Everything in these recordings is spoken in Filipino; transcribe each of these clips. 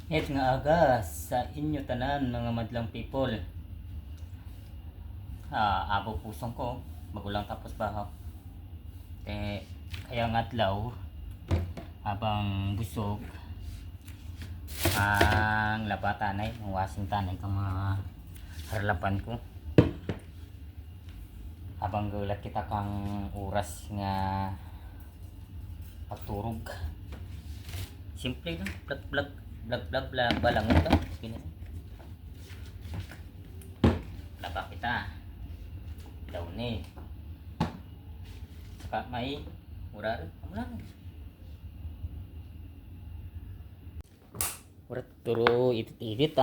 Et nga aga sa inyo tanan mga madlang people. Abo pusong ko bagulang tapos bahaw. Kaya nga adlaw habang busog ang labatanay, ang wasing tanay kang mga harlapan ko. Habang gulat kita kang oras nga pagturog. Simple lang, blag balang ito. Laba kita. Daw ni. Saka may mura rin. Urat turo itit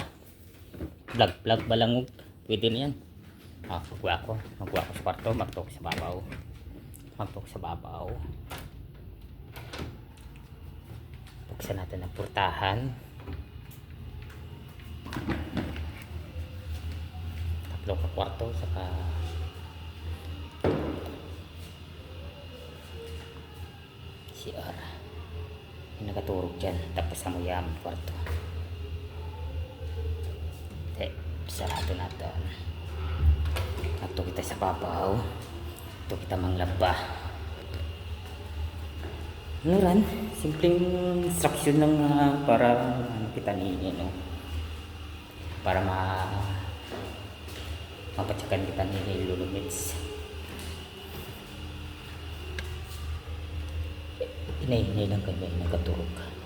Blag balangog. Pwede na yan. Magkuha ko sa kwarto, magtok sa babaw. Buksan natin ang purtahan. Tatlong ka kwarto, saka CR. Yung nakaturog dyan, tapos sa muyam kwarto. Sarado natin. Ito kita sa babaw. Ito kita manglaba. Ano ran? Simpleng instruction lang para kita para mapatsakan kita ni Lulumits. Inay lang kayo nagkaturog.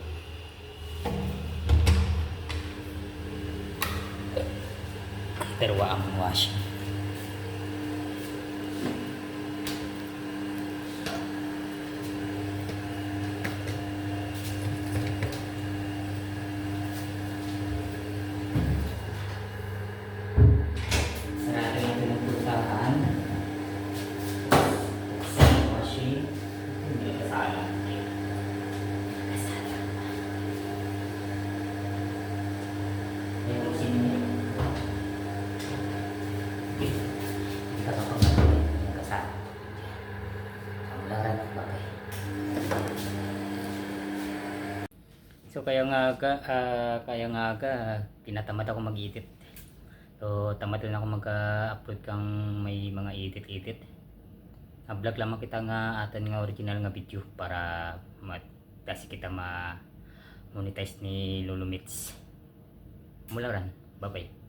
Terwa ang wash. Sarado natin ang pulsahan. Washing. Hindi kasala. So kaya nga tinatamad ako mag-edit. So tamad lang ako mag-upload kang may mga edit. Vlog lamang kita nga atan nga original nga video para kasi kita ma-monetize ni Lulumits. Mula ran. Bye bye.